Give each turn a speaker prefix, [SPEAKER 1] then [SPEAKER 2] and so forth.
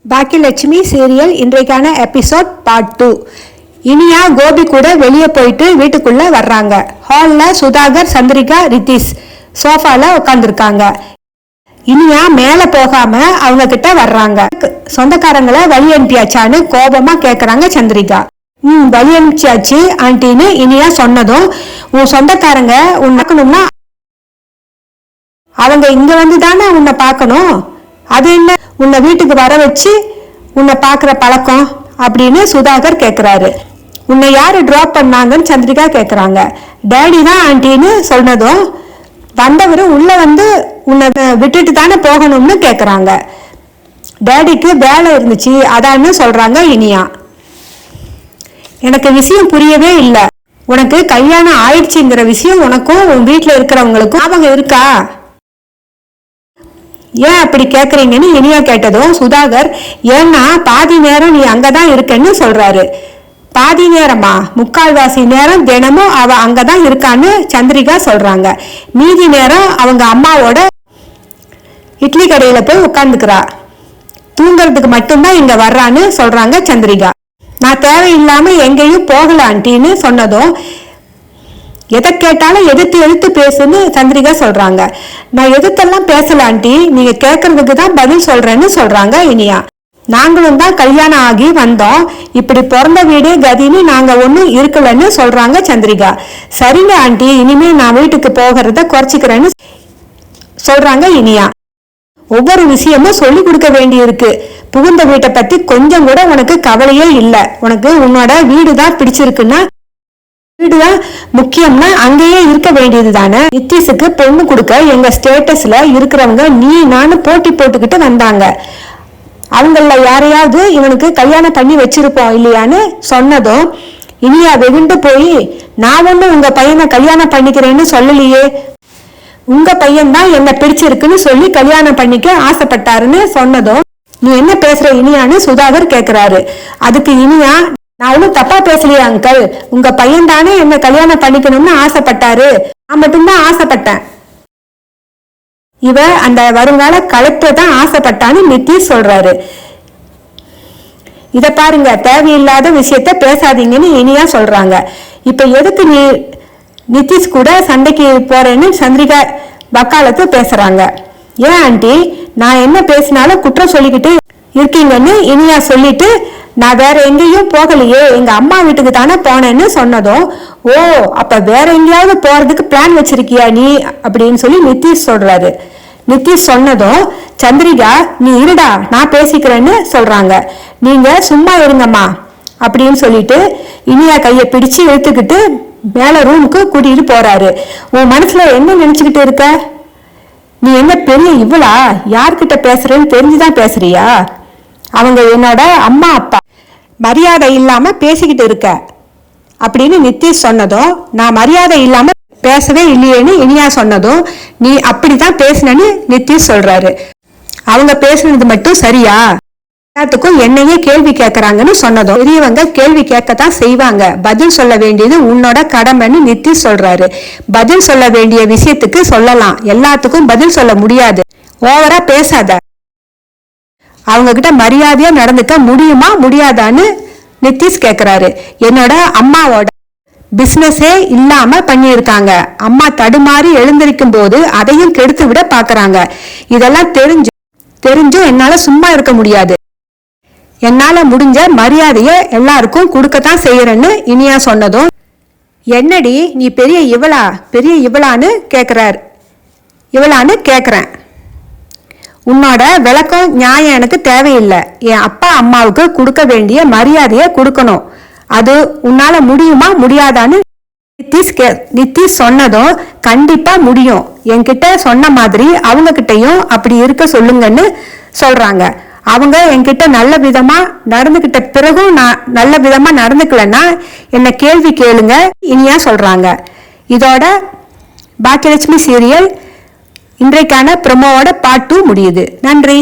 [SPEAKER 1] Baakiyalakshmi serial இன்றைக்கான episode part 2. Iniya Gopi கூட வெளியே போயிட்டு வீட்டுக்குள்ள வர்றாங்க. ஹால்ல சுதாகர், சந்திரிகா, ரித்திஷ் சோஃபால உட்காந்துருக்காங்க. இனியா மேல போகாம அவங்க கிட்ட வர்றாங்க. சொந்தக்காரங்களை வழி அனுப்பியாச்சான்னு கோபமா கேக்குறாங்க சந்திரிகா. வழி அனுப்பிச்சாச்சு ஆண்டின்னு இனியா சொன்னதும், உன் சொந்தக்காரங்க உன்னை அவங்க இங்க வந்து தானே உன்னை பார்க்கணும், அது என்ன உன்னை வீட்டுக்கு வர வச்சு உன்னை பார்க்குற பழக்கம் அப்படின்னு சுதாகர் கேட்குறாரு. உன்னை யார் ட்ராப் பண்ணாங்கன்னு சந்திரிகா கேட்குறாங்க. டேடி தான் ஆண்டின்னு சொன்னதும், வந்தவர் உள்ள வந்து உன்னை விட்டுட்டு தானே போகணும்னு கேட்குறாங்க. டேடிக்கு வேலை இருந்துச்சு அதான்னு சொல்றாங்க இனியா. எனக்கு விஷயம் புரியவே இல்லை. உனக்கு கல்யாணம் ஆயிடுச்சுங்கிற விஷயம் உனக்கும் உன் வீட்டில் இருக்கிறவங்களுக்கும் அவங்க இருக்கா? ஏன் அப்படி கேக்குறீங்கன்னு இனியா கேட்டதும் சுதாகர், ஏன்னா பாதி நேரம் நீ அங்கதான் இருக்கன்னு சொல்றாரு. பாதி நேரமா? முக்கால்வாசி நேரம் தினமும் அவ அங்கதான் இருக்கான்னு சந்திரிகா சொல்றாங்க. மீதி நேரம் அவங்க அம்மாவோட இட்லி கடையில போய் உட்கார்ந்துக்கிறா, தூங்குறதுக்கு மட்டும்தான் இங்க வர்றான்னு சொல்றாங்க சந்திரிகா. நான் தேவையில்லாம எங்கேயும் போகல ஆண்டின்னு சொன்னதும், எதை கேட்டாலும் எதிர்த்து பேசுன்னு சந்திரிகா சொல்றாங்க. நான் எதிர்த்தெல்லாம் பேசல ஆண்டி, நீங்க கேட்கறதுக்கு தான் பதில் சொல்றேன்னு சொல்றாங்க இனியா. நாங்களும் தான் கல்யாணம் ஆகி வந்தோம், இப்படி பிறந்த வீடு கதின்னு நாங்க ஒன்னும் இருக்கலன்னு சொல்றாங்க சந்திரிகா. சரிங்க ஆண்டி, இனிமே நான் வீட்டுக்கு போகிறத குறைச்சிக்கிறேன்னு சொல்றாங்க இனியா. ஒவ்வொரு விஷயமும் சொல்லி கொடுக்க வேண்டி இருக்கு. புகுந்த வீட்டை பத்தி கொஞ்சம் கூட உனக்கு கவலையே இல்லை. உனக்கு உன்னோட வீடுதான் பிடிச்சிருக்குன்னா, வீடுதான் முக்கியம்னா அங்கேயே இருக்க வேண்டியது தானே. நித்திஷுக்கு பொண்ணு கொடுக்க எங்க ஸ்டேட்டஸ்ல இருக்கிறவங்க நீ நானும் போட்டி போட்டுக்கிட்டு வந்தாங்க. அவங்கள யாரையாவது இவனுக்கு கல்யாணம் பண்ணி வச்சிருப்போம் இல்லையான்னு சொன்னதும் இனியா வெகுண்டு போய், நான் ஒன்னும் உங்க பையனை கல்யாணம் பண்ணிக்கிறேன்னு சொல்லலையே, உங்க பையன் தான் என்ன பிடிச்சிருக்குன்னு சொல்லி கல்யாணம் பண்ணிக்க ஆசைப்பட்டாருன்னு சொன்னதும், நீ என்ன பேசுற இனியான்னு சுதாகர் கேக்குறாரு. அதுக்கு இனியா, நான் ஒன்னும் தப்பா பேசலையா அங்கிள், உங்க பையன் தானே என்ன கல்யாணம் பண்ணிக்கணும்னு ஆசைப்பட்டாரு, நான் மட்டும்தான் ஆசைப்பட்டேன். இவ அந்த வருங்கால கலெக்டர் தான் ஆசைப்பட்டான்னு நித்திஷ் சொல்றாரு. இத பாருங்க, தேவையில்லாத விஷயத்த பேசாதீங்கன்னு இனியா சொல்றாங்க. இப்ப எதுக்கு நீ நித்திஷ் கூட சண்டைக்கு போறேன்னு சந்திரிகா வக்காலத்து பேசுறாங்க. ஏன் ஆண்டி, நான் என்ன பேசினாலும் குற்றம் சொல்லிக்கிட்டு இருக்கீங்கன்னு இனியா சொல்லிட்டு, நான் வேற எங்கேயும் போகலையே, எங்க அம்மா வீட்டுக்கு தானே போனேன்னு சொன்னதும், ஓ அப்ப வேற எங்கேயாவது போறதுக்கு பிளான் வச்சிருக்கியா நீ அப்படின்னு சொல்லி நித்திஷ் சொல்றாரு. நித்திஷ் சொன்னதும் சந்திரிகா, நீ இருடா நான் பேசிக்கிறேன்னு சொல்றாங்க. நீங்க சும்மா இருங்கம்மா அப்படின்னு சொல்லிட்டு இனியா கையை பிடிச்சு இழுத்துக்கிட்டு மேல ரூமுக்கு கூட்டிட்டு போறாரு. உன் மனசுல என்ன நினைச்சுக்கிட்டு இருக்க? நீ என்ன பெரிய இவளா, யார்கிட்ட பேசுறேன்னு தெரிஞ்சுதான் பேசுறியா? அவங்க என்னோட அம்மா அப்பா, மரியாதை இல்லாம பேசிக்கிட்டு இருக்க அப்படின்னு நித்திஷ் சொன்னதும், நான் மரியாதை இல்லாம பேசவே இல்லையேன்னு இனியா சொன்னதும், நீ அப்படிதான் பேசினன்னு நித்திஷ் சொல்றாரு. அவங்க பேசுனது மட்டும் சரியா? எல்லாத்துக்கும் என்னையே கேள்வி கேட்கறாங்கன்னு சொன்னதும், பெரியவங்க கேள்வி கேட்கத்தான் செய்வாங்க, பதில் சொல்ல வேண்டியது உன்னோட கடமைன்னு நித்திஷ் சொல்றாரு. பதில் சொல்ல வேண்டிய விஷயத்துக்கு சொல்லலாம், எல்லாத்துக்கும் பதில் சொல்ல முடியாது. ஓவரா பேசாத, அவங்க கிட்ட மரியாதையா நடந்துக்க முடியுமா முடியாதான்னு நித்திஷ் கேக்குறாரு. என்னோட அம்மாவோட பிசினஸே இல்லாம பண்ணியிருக்காங்க, அம்மா தடுமாறி எழுந்திருக்கும் போது அதையும் கெடுத்து விட பாக்குறாங்க. இதெல்லாம் தெரிஞ்சும் என்னால சும்மா இருக்க முடியாது. என்னால முடிஞ்ச மரியாதைய எல்லாருக்கும் கொடுக்கத்தான் செய்யறேன்னு இனியா சொன்னதும், என்னடி நீ பெரிய இவளான்னு கேக்குறேன். உன்னோட விளக்கம் நியாயம் எனக்கு தேவையில்லை. என் அப்பா அம்மாவுக்கு கொடுக்க வேண்டிய மரியாதைய கொடுக்கணும், அது உன்னால முடியுமா முடியாதான்னு நித்திஷ் சொன்னதும், கண்டிப்பா முடியும், என்கிட்ட சொன்ன மாதிரி அவங்க கிட்டையும் அப்படி இருக்க சொல்லுங்கன்னு சொல்றாங்க. அவங்க என்கிட்ட நல்ல விதமா நடந்துகிட்ட பிறகும் நான் நல்ல விதமா நடந்துக்கலன்னா என்ன கேள்வி கேளுங்க இனியா சொல்றாங்க. இதோட பாக்கியலட்சுமி சீரியல் இன்றைக்கான ப்ரோமோவோட பார்ட் 2 முடியுது. நன்றி.